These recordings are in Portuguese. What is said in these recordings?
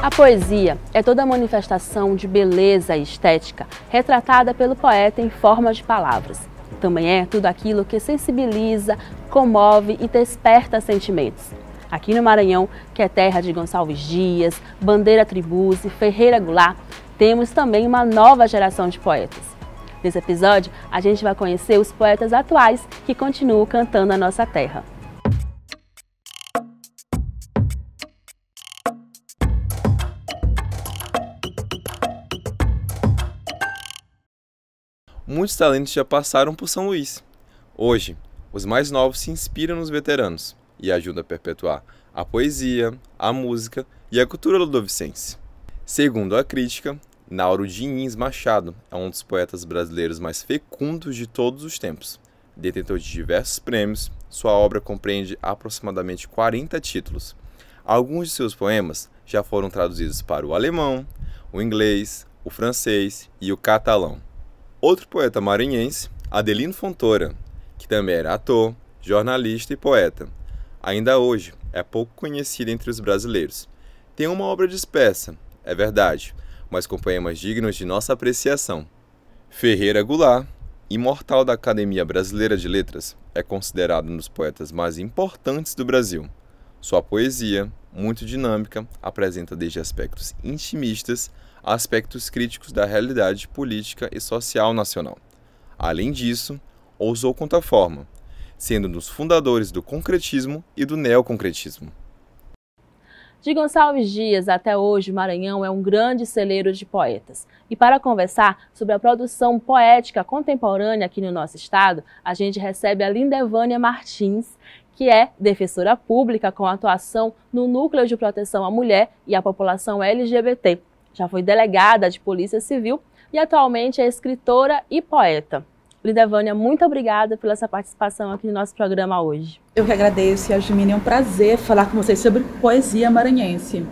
A poesia é toda manifestação de beleza e estética retratada pelo poeta em forma de palavras. Também é tudo aquilo que sensibiliza, comove e desperta sentimentos. Aqui no Maranhão, que é terra de Gonçalves Dias, Bandeira Tribuzzi, Ferreira Goulart, temos também uma nova geração de poetas. Nesse episódio, a gente vai conhecer os poetas atuais que continuam cantando a nossa terra. Muitos talentos já passaram por São Luís. Hoje, os mais novos se inspiram nos veteranos e ajudam a perpetuar a poesia, a música e a cultura ludovicense. Segundo a crítica, Nauro Diniz Machado é um dos poetas brasileiros mais fecundos de todos os tempos. Detentor de diversos prêmios, sua obra compreende aproximadamente 40 títulos. Alguns de seus poemas já foram traduzidos para o alemão, o inglês, o francês e o catalão. Outro poeta maranhense, Adelino Fontoura, que também era ator, jornalista e poeta, ainda hoje é pouco conhecido entre os brasileiros. Tem uma obra dispersa, é verdade, mas com poemas dignos de nossa apreciação. Ferreira Goulart, imortal da Academia Brasileira de Letras, é considerado um dos poetas mais importantes do Brasil. Sua poesia, muito dinâmica, apresenta desde aspectos intimistas a aspectos críticos da realidade política e social nacional. Além disso, ousou contra a forma, sendo um dos fundadores do concretismo e do neoconcretismo. De Gonçalves Dias até hoje, o Maranhão é um grande celeiro de poetas. E para conversar sobre a produção poética contemporânea aqui no nosso estado, a gente recebe a Lindevânia Martins, que é defensora pública com atuação no Núcleo de Proteção à Mulher e à População LGBT. Já foi delegada de Polícia Civil e atualmente é escritora e poeta. Lindevânia, muito obrigada pela sua participação aqui no nosso programa hoje. Eu que agradeço, Yasmine, é um prazer falar com vocês sobre poesia maranhense.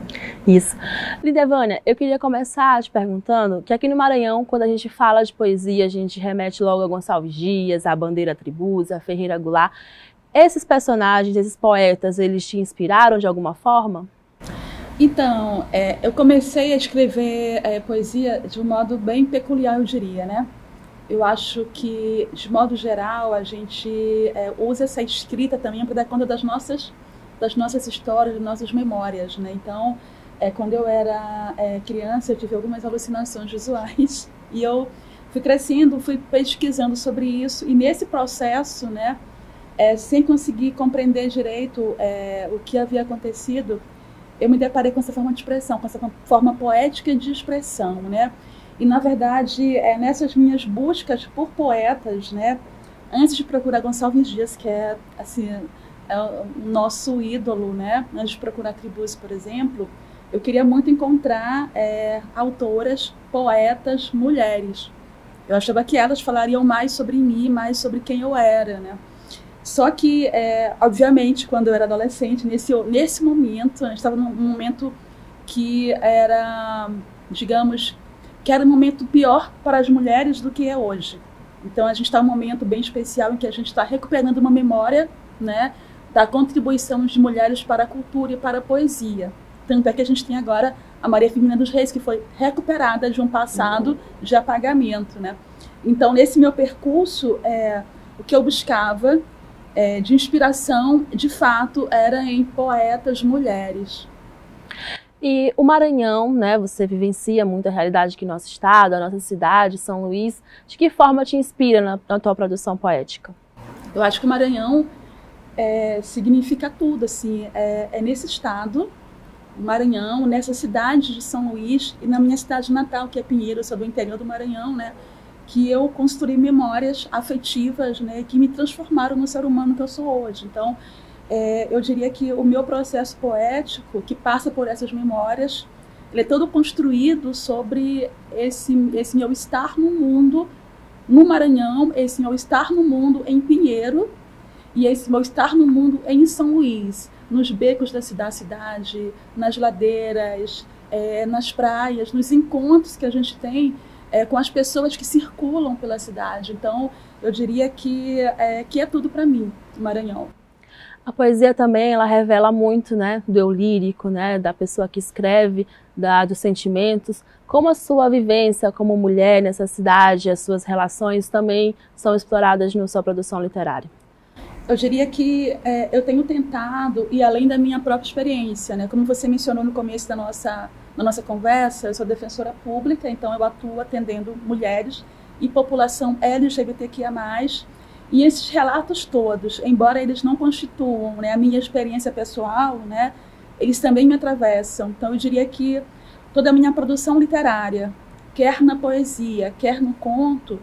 Isso. Lindevânia, eu queria começar te perguntando que aqui no Maranhão, quando a gente fala de poesia, a gente remete logo a Gonçalves Dias, a Bandeira Tribuzzi, a Ferreira Goulart. Esses personagens, esses poetas, eles te inspiraram de alguma forma? Então, eu comecei a escrever poesia de um modo bem peculiar, eu diria, né? Eu acho que, de modo geral, a gente usa essa escrita também para dar conta das nossas histórias, das nossas memórias, né? Então, quando eu era criança, eu tive algumas alucinações visuais e eu fui crescendo, fui pesquisando sobre isso e nesse processo, né, sem conseguir compreender direito o que havia acontecido, eu me deparei com essa forma de expressão, com essa forma poética de expressão, né? E, na verdade, nessas minhas buscas por poetas, né, antes de procurar Gonçalves Dias, que é, assim, o nosso ídolo, né, antes de procurar Tribuzzi, por exemplo, eu queria muito encontrar autoras, poetas, mulheres. Eu achava que elas falariam mais sobre mim, mais sobre quem eu era, né? Só que, obviamente, quando eu era adolescente, nesse momento, a gente estava num momento que era, digamos, que era um momento pior para as mulheres do que é hoje. Então, a gente está num momento bem especial em que a gente está recuperando uma memória, né, da contribuição de mulheres para a cultura e para a poesia. Tanto é que a gente tem agora a Maria Firmina dos Reis, que foi recuperada de um passado de apagamento, né? Então, nesse meu percurso, o que eu buscava de inspiração, de fato, era em poetas mulheres. E o Maranhão, né, você vivencia muito a realidade aqui no nosso estado, a nossa cidade, São Luís. De que forma te inspira na tua produção poética? Eu acho que o Maranhão significa tudo, assim, nesse estado, o Maranhão, nessa cidade de São Luís e na minha cidade natal, que é Pinheiro, eu sou do interior do Maranhão, né, que eu construí memórias afetivas, né, que me transformaram no ser humano que eu sou hoje. Então, eu diria que o meu processo poético, que passa por essas memórias, ele é todo construído sobre esse meu estar no mundo, no Maranhão, esse meu estar no mundo em Pinheiro e esse meu estar no mundo em São Luís, nos becos da cidade, nas ladeiras, nas praias, nos encontros que a gente tem com as pessoas que circulam pela cidade. Então, eu diria que é tudo para mim, o Maranhão. A poesia também, ela revela muito, né, do eu lírico, né, da pessoa que escreve, dos sentimentos. Como a sua vivência como mulher nessa cidade, as suas relações também são exploradas na sua produção literária? Eu diria que eu tenho tentado ir além da minha própria experiência, né? Como você mencionou no começo da nossa conversa, eu sou defensora pública, então eu atuo atendendo mulheres e população LGBTQIA+. E esses relatos todos, embora eles não constituam, né, a minha experiência pessoal, né, eles também me atravessam. Então eu diria que toda a minha produção literária, quer na poesia, quer no conto,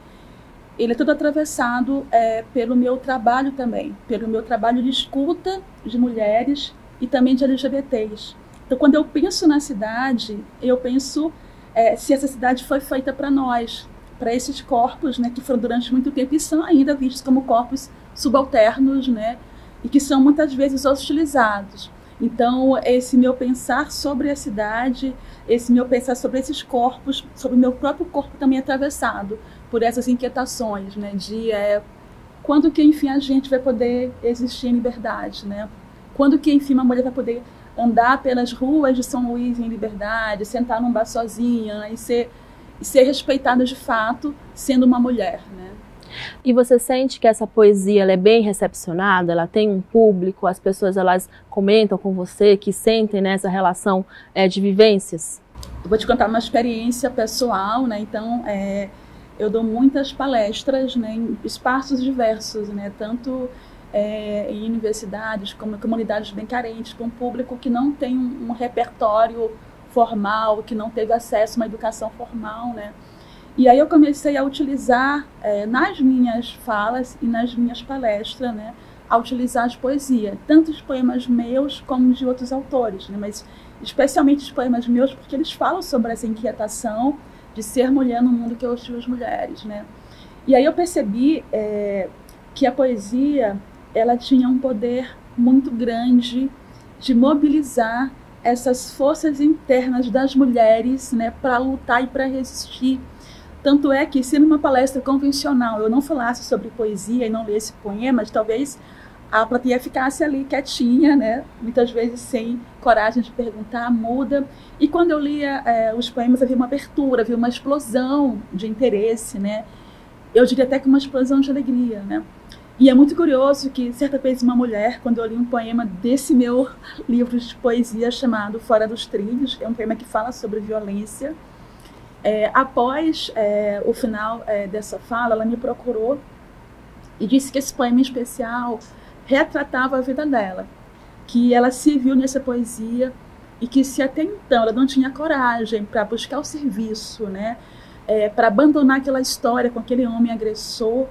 ele é todo atravessado pelo meu trabalho também, pelo meu trabalho de escuta de mulheres e também de LGBTs. Então, quando eu penso na cidade, eu penso se essa cidade foi feita para nós, para esses corpos, né, que foram durante muito tempo e são ainda vistos como corpos subalternos, né, e que são muitas vezes hostilizados. Então, esse meu pensar sobre a cidade, esse meu pensar sobre esses corpos, sobre o meu próprio corpo também é atravessado por essas inquietações, né, de quando que, enfim, a gente vai poder existir em liberdade, né? Quando que, enfim, uma mulher vai poder andar pelas ruas de São Luís em liberdade, sentar num bar sozinha, né, e ser respeitada de fato, sendo uma mulher, né? E você sente que essa poesia ela é bem recepcionada, ela tem um público, as pessoas elas comentam com você, que sentem nessa relação de vivências? Eu vou te contar uma experiência pessoal, né? Então, eu dou muitas palestras, né, em espaços diversos, né? Tanto em universidades como em comunidades bem carentes, com um público que não tem um repertório formal, que não teve acesso a uma educação formal, né? E aí eu comecei a utilizar, nas minhas falas e nas minhas palestras, né, a utilizar as poesias, tanto os poemas meus como de outros autores, né, mas especialmente os poemas meus, porque eles falam sobre essa inquietação de ser mulher no mundo que hostil às mulheres, né? E aí eu percebi que a poesia, ela tinha um poder muito grande de mobilizar essas forças internas das mulheres, né, para lutar e para resistir. Tanto é que, se numa palestra convencional eu não falasse sobre poesia e não lesse poemas, talvez a plateia ficasse ali quietinha, né? Muitas vezes sem coragem de perguntar, muda. E quando eu lia os poemas, havia uma abertura, havia uma explosão de interesse, né? Eu diria até que uma explosão de alegria, né? E é muito curioso que, certa vez, uma mulher, quando eu li um poema desse meu livro de poesia chamado Fora dos Trilhos, é um poema que fala sobre violência, após o final dessa fala, ela me procurou e disse que esse poema em especial retratava a vida dela, que ela se viu nessa poesia e que se até então ela não tinha coragem para buscar o serviço, né, para abandonar aquela história com aquele homem agressor,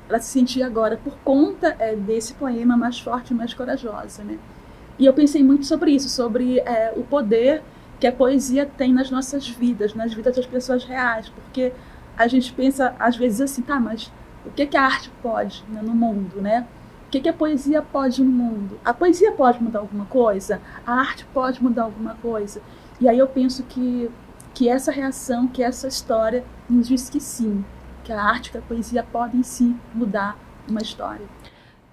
ela se sentia agora, por conta desse poema, mais forte e mais corajosa, né? E eu pensei muito sobre isso, sobre o poder que a poesia tem nas nossas vidas, nas vidas das pessoas reais, porque a gente pensa às vezes assim, tá, mas o que a arte pode, né, no mundo, né? O que a poesia pode no mundo? A poesia pode mudar alguma coisa? A arte pode mudar alguma coisa? E aí eu penso que essa reação, que essa história nos diz que sim, que a arte e a poesia podem sim mudar uma história.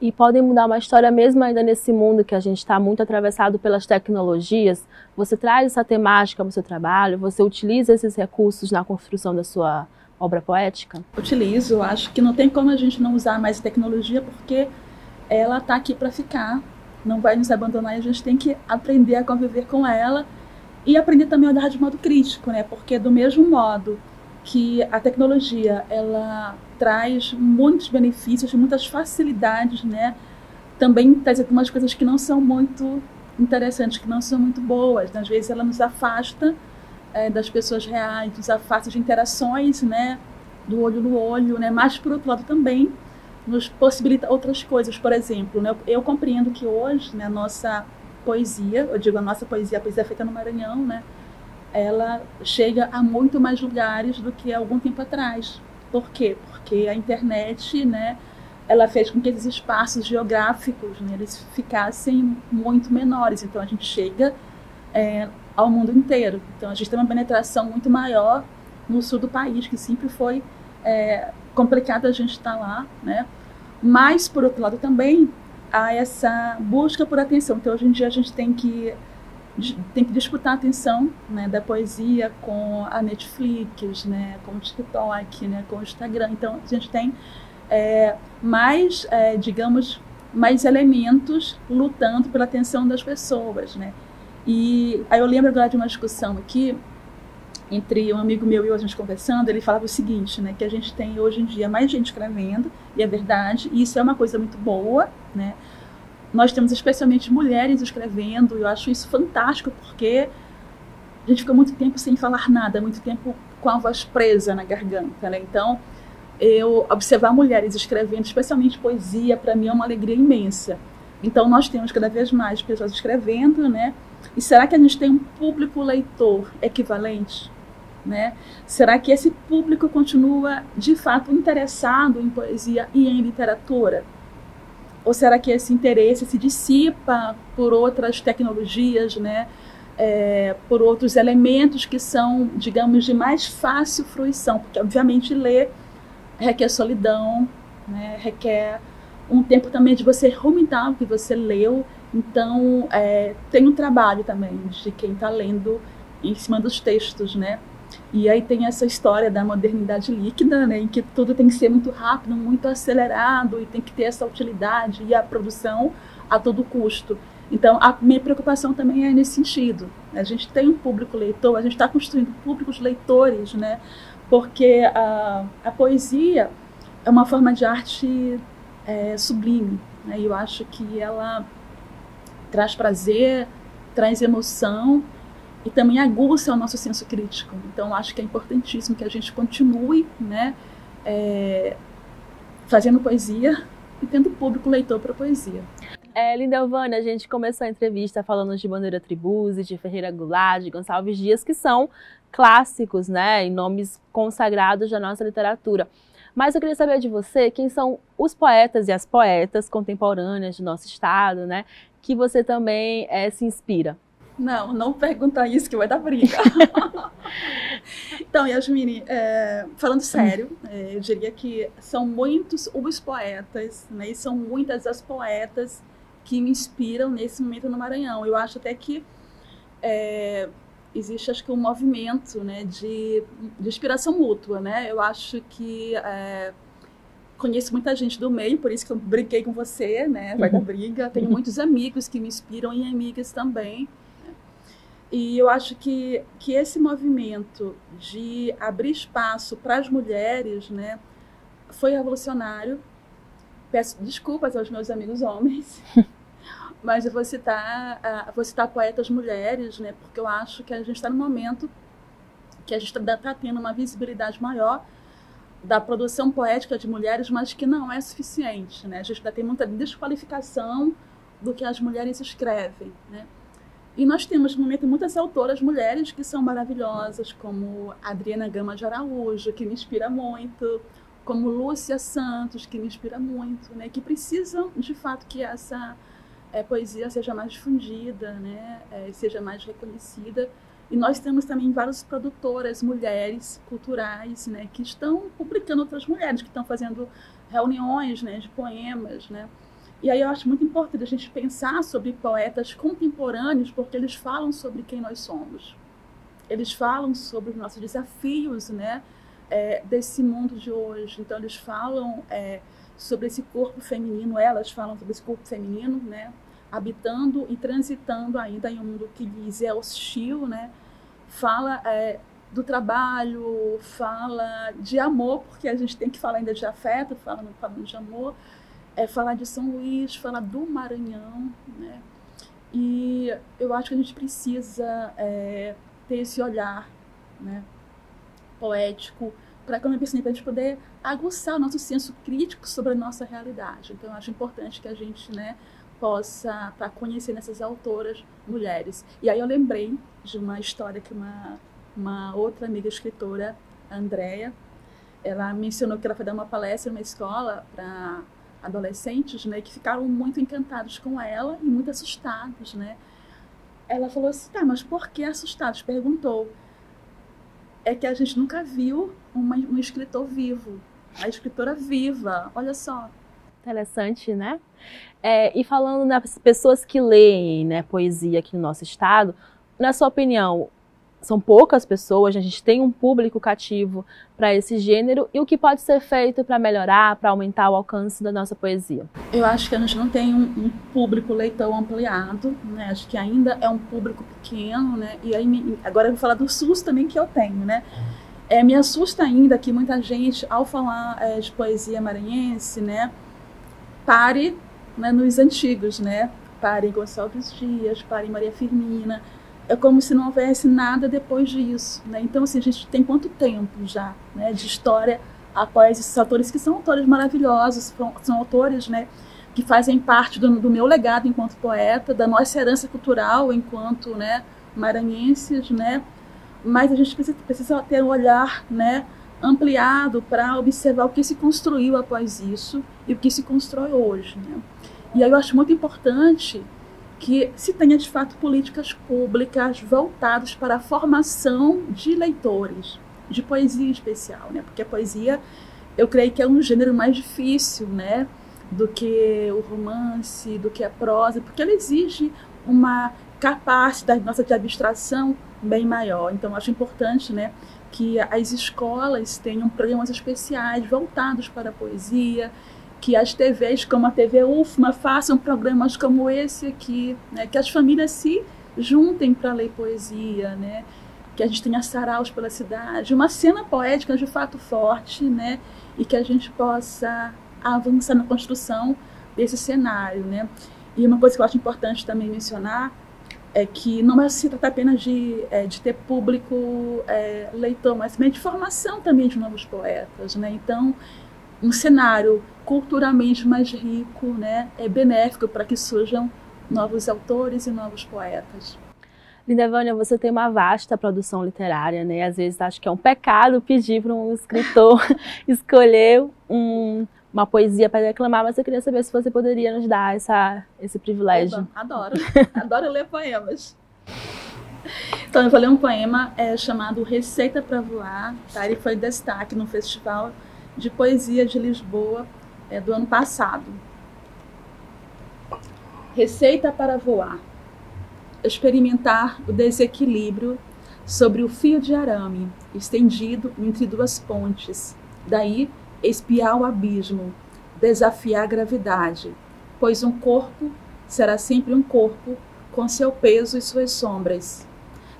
E podem mudar uma história mesmo ainda nesse mundo que a gente está muito atravessado pelas tecnologias. Você traz essa temática para o seu trabalho? Você utiliza esses recursos na construção da sua obra poética? Utilizo, acho que não tem como a gente não usar mais tecnologia, porque ela está aqui para ficar, não vai nos abandonar, e a gente tem que aprender a conviver com ela e aprender também a olhar de modo crítico, né? Porque do mesmo modo que a tecnologia ela traz muitos benefícios, muitas facilidades, né? Também traz algumas coisas que não são muito interessantes, que não são muito boas, né? Às vezes ela nos afasta das pessoas reais, nos afasta de interações, né? Do olho no olho, né? Mas por outro lado também nos possibilita outras coisas. Por exemplo, né? Eu compreendo que hoje, né, a nossa poesia, eu digo a nossa poesia, a poesia feita no Maranhão, né? Ela chega a muito mais lugares do que há algum tempo atrás. Por quê? Porque a internet, né, ela fez com que esses espaços geográficos, né, eles ficassem muito menores. Então, a gente chega ao mundo inteiro. Então, a gente tem uma penetração muito maior no sul do país, que sempre foi complicado a gente estar lá, né? Mas, por outro lado, também há essa busca por atenção. Então, hoje em dia, a gente tem que disputar a atenção, né, da poesia com a Netflix, né, com o TikTok, né, com o Instagram. Então, a gente tem digamos, mais elementos lutando pela atenção das pessoas, né? E aí eu lembro agora de uma discussão aqui entre um amigo meu e eu, a gente conversando, ele falava o seguinte, né, que a gente tem hoje em dia mais gente escrevendo, e é verdade, e isso é uma coisa muito boa, né? Nós temos especialmente mulheres escrevendo, e eu acho isso fantástico, porque a gente fica muito tempo sem falar nada, muito tempo com a voz presa na garganta, né? Então, eu observar mulheres escrevendo, especialmente poesia, para mim é uma alegria imensa. Então, nós temos cada vez mais pessoas escrevendo, né? E será que a gente tem um público leitor equivalente, né? Será que esse público continua, de fato, interessado em poesia e em literatura? Ou será que esse interesse se dissipa por outras tecnologias, né? Por outros elementos que são, digamos, de mais fácil fruição? Porque, obviamente, ler requer solidão, né? Requer um tempo também de você ruminar o que você leu. Então, tem um trabalho também de quem está lendo em cima dos textos, né? E aí tem essa história da modernidade líquida, né? Em que tudo tem que ser muito rápido, muito acelerado, e tem que ter essa utilidade e a produção a todo custo. Então, a minha preocupação também é nesse sentido. A gente tem um público leitor, a gente está construindo públicos leitores, né? Porque a poesia é uma forma de arte sublime, né? E eu acho que ela traz prazer, traz emoção e também aguça o nosso senso crítico. Então, eu acho que é importantíssimo que a gente continue, né, fazendo poesia e tendo público leitor para poesia. Lindelvânia, a gente começou a entrevista falando de Bandeira Tribuzzi, de Ferreira Goulart, de Gonçalves Dias, que são clássicos, né, e nomes consagrados da nossa literatura. Mas eu queria saber de você quem são os poetas e as poetas contemporâneas do nosso estado, né, que você também se inspira. Não pergunta isso que vai dar briga. Então, Yasmine, falando sério, eu diria que são muitos os poetas, né, e são muitas as poetas que me inspiram nesse momento no Maranhão. Eu acho até que existe, acho que, um movimento, né, de inspiração mútua, né? Eu acho que conheço muita gente do meio, por isso que eu brinquei com você, né? Vai dar briga. Tenho muitos amigos que me inspiram e amigas também. E eu acho que esse movimento de abrir espaço para as mulheres, né, foi revolucionário. Peço desculpas aos meus amigos homens, mas eu vou citar poetas mulheres, né, porque eu acho que a gente está num momento que a gente está tendo uma visibilidade maior da produção poética de mulheres, mas que não é suficiente, né? A gente ainda tem muita desqualificação do que as mulheres escrevem, né? E nós temos, no momento, muitas autoras mulheres que são maravilhosas, como Adriana Gama de Araújo, que me inspira muito, como Lúcia Santos, que me inspira muito, né? Que precisam, de fato, que essa poesia seja mais difundida, né? Seja mais reconhecida. E nós temos também várias produtoras mulheres culturais, né? Que estão publicando outras mulheres, que estão fazendo reuniões, né? De poemas, né? E aí eu acho muito importante a gente pensar sobre poetas contemporâneos, porque eles falam sobre quem nós somos. Eles falam sobre os nossos desafios, né, desse mundo de hoje. Então, eles falam sobre esse corpo feminino, elas falam sobre esse corpo feminino, né, habitando e transitando ainda em um mundo que lhes é hostil, né, fala do trabalho, de amor, porque a gente tem que falar ainda de afeto, falando de amor, falar de São Luís, falar do Maranhão, né? E eu acho que a gente precisa ter esse olhar, né, poético, para a gente poder aguçar o nosso senso crítico sobre a nossa realidade. Então, eu acho importante que a gente, né, possa estar conhecendo essas autoras mulheres. E aí eu lembrei de uma história que uma outra amiga escritora, a Andréia, ela mencionou que ela foi dar uma palestra numa escola para adolescentes, né, que ficaram muito encantados com ela e muito assustados, né. Ela falou assim, tá, mas por que assustados? Perguntou. É que a gente nunca viu um escritor vivo, a escritora viva, olha só. Interessante, né? E falando nas pessoas que leem, né, poesia aqui no nosso estado, na sua opinião, são poucas pessoas, a gente tem um público cativo para esse gênero, e o que pode ser feito para melhorar, para aumentar o alcance da nossa poesia? Eu acho que a gente não tem um público leitor ampliado, né? Acho que ainda é um público pequeno, né? E aí, agora eu vou falar do SUS também que eu tenho, né? Me assusta ainda que muita gente, ao falar de poesia maranhense, né, pare, né, nos antigos, né? Pare em Gonçalves Dias, pare em Maria Firmina. É como se não houvesse nada depois disso, né? Então, assim, a gente tem quanto tempo já, né, de história após esses autores, que são autores maravilhosos, são autores, né, que fazem parte do meu legado enquanto poeta, da nossa herança cultural enquanto, né, maranhenses, né? Mas a gente precisa ter um olhar, né, ampliado para observar o que se construiu após isso e o que se constrói hoje, né? E aí eu acho muito importante que se tenha, de fato, políticas públicas voltadas para a formação de leitores, de poesia em especial, né? Porque a poesia, eu creio que é um gênero mais difícil, né, do que o romance, do que a prosa, porque ela exige uma capacidade nossa de abstração bem maior. Então, acho importante, né, que as escolas tenham programas especiais voltados para a poesia, que as TVs, como a TV UFMA, façam programas como esse aqui, né? Que as famílias se juntem para ler poesia, né? Que a gente tenha saraus pela cidade, uma cena poética de fato forte, né? E que a gente possa avançar na construção desse cenário, né? E uma coisa que eu acho importante também mencionar é que não se trata apenas de ter público leitor, mas também de formação também de novos poetas, né? Então, um cenário culturalmente mais rico, né, é benéfico para que surjam novos autores e novos poetas. Lindevânia, você tem uma vasta produção literária, né? Às vezes acho que é um pecado pedir para um escritor escolher uma poesia para declamar, mas eu queria saber se você poderia nos dar esse privilégio. Oba, adoro ler poemas. Então eu vou ler um poema chamado Receita para Voar, tá? Ele foi destaque no Festival de Poesia de Lisboa do ano passado. Receita para voar. Experimentar o desequilíbrio sobre o fio de arame estendido entre duas pontes. Daí, espiar o abismo, desafiar a gravidade, pois um corpo será sempre um corpo com seu peso e suas sombras.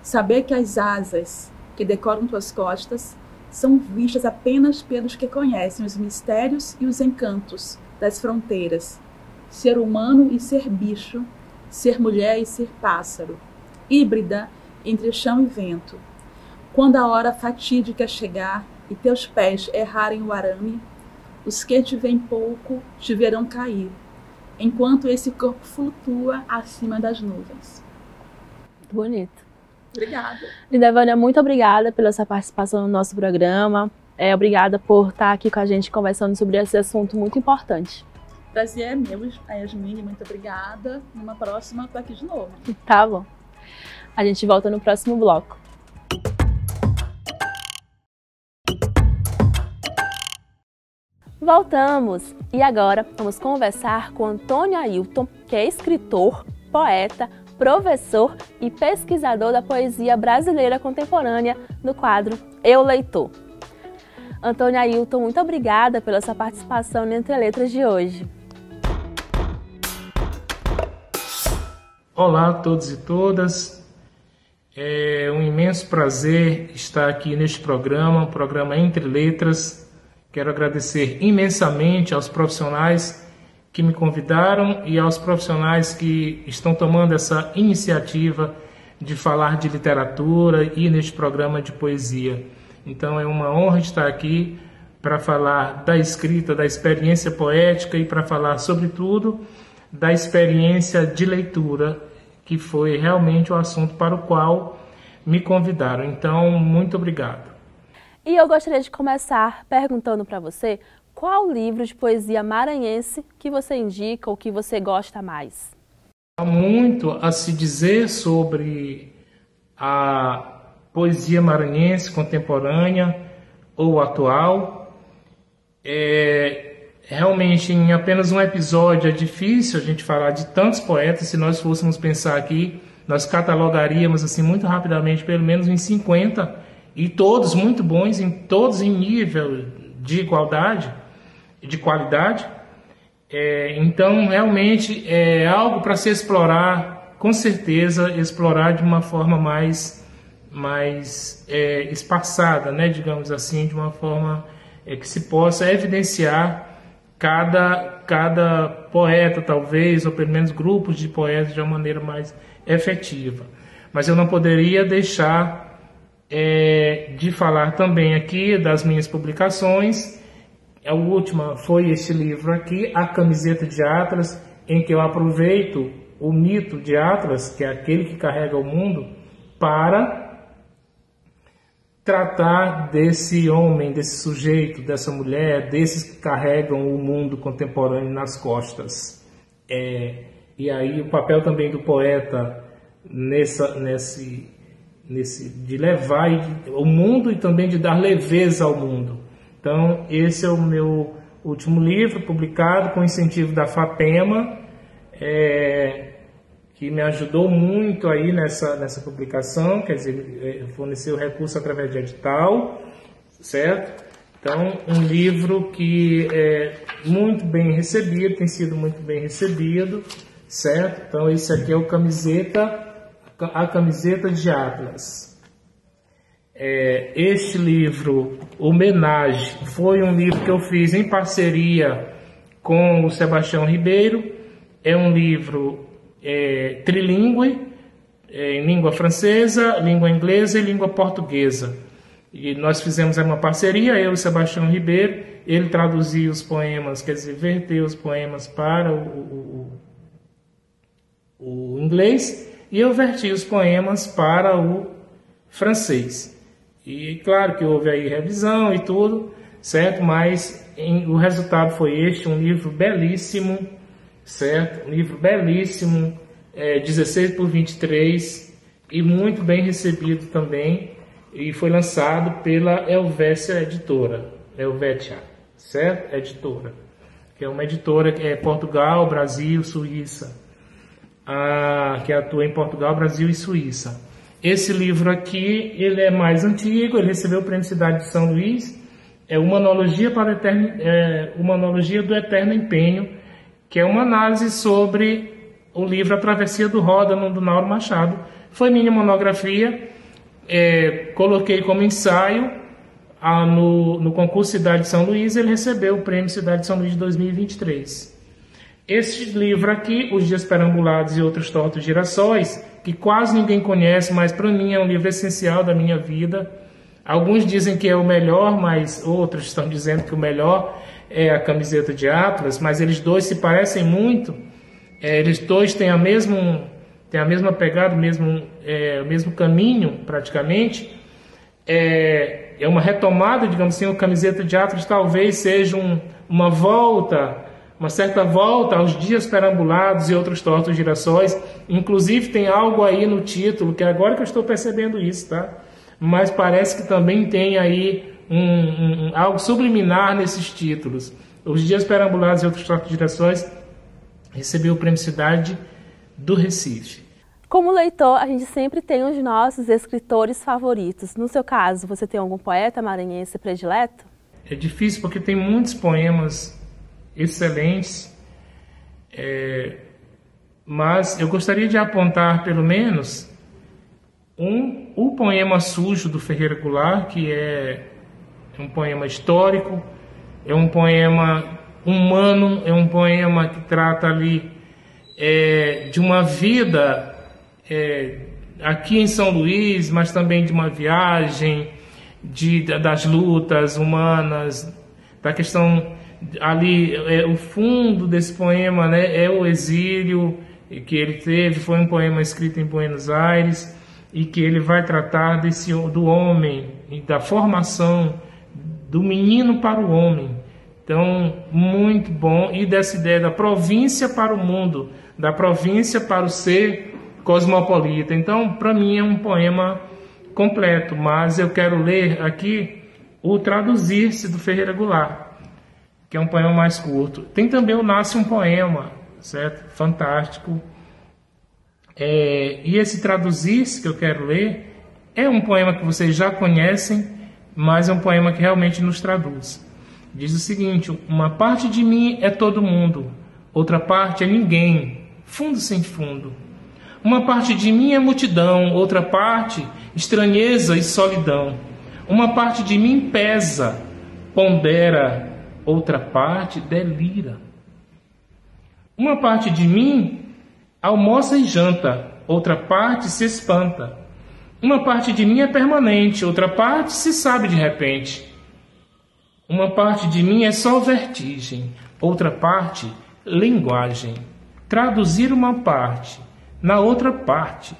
Saber que as asas que decoram tuas costas são vistas apenas pelos que conhecem os mistérios e os encantos das fronteiras. Ser humano e ser bicho, ser mulher e ser pássaro, híbrida entre chão e vento. Quando a hora fatídica chegar e teus pés errarem o arame, os que te veem pouco te verão cair, enquanto esse corpo flutua acima das nuvens. Bonito. Obrigada. Lindevânia, muito obrigada pela sua participação no nosso programa. Obrigada por estar aqui com a gente conversando sobre esse assunto muito importante. Prazer é meu, a Yasmine, muito obrigada. Numa próxima, estou aqui de novo. Tá bom. A gente volta no próximo bloco. Voltamos! E agora vamos conversar com Antônio Ailton, que é escritor, poeta, professor e pesquisador da poesia brasileira contemporânea no quadro Eu Leitor. Antônio Ailton, muito obrigada pela sua participação no Entre Letras de hoje. Olá a todos e todas. É um imenso prazer estar aqui neste programa, o programa Entre Letras. Quero agradecer imensamente aos profissionais que me convidaram e aos profissionais que estão tomando essa iniciativa de falar de literatura e neste programa de poesia. Então é uma honra estar aqui para falar da escrita, da experiência poética e para falar, sobretudo, da experiência de leitura, que foi realmente o assunto para o qual me convidaram. Então, muito obrigado. E eu gostaria de começar perguntando para você qual livro de poesia maranhense que você indica ou que você gosta mais? Há muito a se dizer sobre a poesia maranhense contemporânea ou atual. realmente em apenas um episódio é difícil a gente falar de tantos poetas. Se nós fôssemos pensar aqui, nós catalogaríamos assim muito rapidamente pelo menos em 50, e todos muito bons, todos em nível de igualdade, de qualidade. Então realmente é algo para se explorar, com certeza, explorar de uma forma mais espaçada, né, digamos assim, de uma forma que se possa evidenciar cada poeta, talvez, ou pelo menos grupos de poetas de uma maneira mais efetiva. Mas eu não poderia deixar de falar também aqui das minhas publicações. A última foi este livro aqui, A Camiseta de Atlas, em que eu aproveito o mito de Atlas, que é aquele que carrega o mundo, para tratar desse homem, desse sujeito, dessa mulher, desses que carregam o mundo contemporâneo nas costas. E aí o papel também do poeta de levar o mundo e também de dar leveza ao mundo. Então esse é o meu último livro, publicado com incentivo da FAPEMA, que me ajudou muito aí nessa publicação, quer dizer, forneceu recurso através de edital, certo? Então, um livro que é muito bem recebido, tem sido muito bem recebido, certo? Então, esse aqui é A Camiseta de Atlas. Este livro, Homenagem, foi um livro que eu fiz em parceria com o Sebastião Ribeiro. É um livro trilingüe, em língua francesa, língua inglesa e língua portuguesa. E nós fizemos uma parceria, eu e Sebastião Ribeiro. Ele traduzia os poemas, quer dizer, verteu os poemas para o inglês, e eu verti os poemas para o francês. E claro que houve aí revisão e tudo, certo? Mas o resultado foi este, um livro belíssimo, certo? Um livro belíssimo, 16 por 23, e muito bem recebido também, e foi lançado pela Helvétia Editora, Helvétia, certo? Editora, que é uma editora que é Portugal, Brasil, Suíça, que atua em Portugal, Brasil e Suíça. Esse livro aqui, ele é mais antigo, ele recebeu o Prêmio Cidade de São Luís, é Humanologia do Eterno Empenho, que é uma análise sobre o livro A Travessia do Ródano, do Nauro Machado. Foi minha monografia, coloquei como ensaio no concurso Cidade de São Luís. Ele recebeu o Prêmio Cidade de São Luís de 2023. Este livro aqui, Os Dias Perambulados e Outros Tortos Girassóis, que quase ninguém conhece, mas para mim é um livro essencial da minha vida. Alguns dizem que é o melhor, mas outros estão dizendo que o melhor é A Camiseta de Atlas, mas eles dois se parecem muito. Eles dois têm a mesma pegada, o mesmo caminho, praticamente. É uma retomada, digamos assim. A Camiseta de Atlas talvez seja uma certa volta aos Dias Perambulados e Outros Tortos Girassóis. Inclusive tem algo aí no título, que agora que eu estou percebendo isso, tá? Mas parece que também tem aí algo subliminar nesses títulos. Os Dias Perambulados e Outros Tortos Girassóis recebeu o Prêmio Cidade do Recife. Como leitor, a gente sempre tem os nossos escritores favoritos. No seu caso, você tem algum poeta maranhense predileto? É difícil porque tem muitos poemas excelentes, mas eu gostaria de apontar pelo menos o poema Sujo, do Ferreira Goulart, que é um poema histórico, é um poema humano, é um poema que trata ali de uma vida aqui em São Luís, mas também de uma viagem, das lutas humanas, da questão ali, o fundo desse poema, né, é o exílio que ele teve. Foi um poema escrito em Buenos Aires, e que ele vai tratar do homem e da formação do menino para o homem. Então, muito bom. E dessa ideia da província para o mundo, da província para o ser cosmopolita. Então, para mim é um poema completo, mas eu quero ler aqui o Traduzir-se, do Ferreira Goulart. que é um poema mais curto. Tem também o Nasce um Poema, certo? Fantástico. E esse Traduzir-se que eu quero ler é um poema que vocês já conhecem, mas é um poema que realmente nos traduz. Diz o seguinte: uma parte de mim é todo mundo, outra parte é ninguém, fundo sem fundo. Uma parte de mim é multidão, outra parte estranheza e solidão. Uma parte de mim pesa, pondera, outra parte delira. Uma parte de mim almoça e janta, outra parte se espanta. Uma parte de mim é permanente, outra parte se sabe de repente. Uma parte de mim é só vertigem, outra parte linguagem. Traduzir uma parte na outra parte,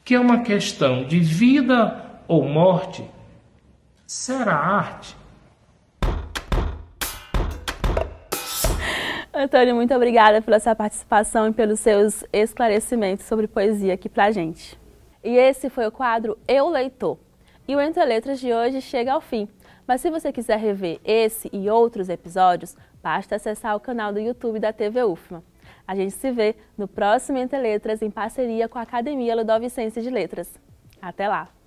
que é uma questão de vida ou morte, será arte? Antônio, muito obrigada pela sua participação e pelos seus esclarecimentos sobre poesia aqui pra gente. E esse foi o quadro Eu Leitor. E o Entre Letras de hoje chega ao fim. Mas se você quiser rever esse e outros episódios, basta acessar o canal do YouTube da TV UFMA. A gente se vê no próximo Entre Letras em parceria com a Academia Ludovicense de Letras. Até lá!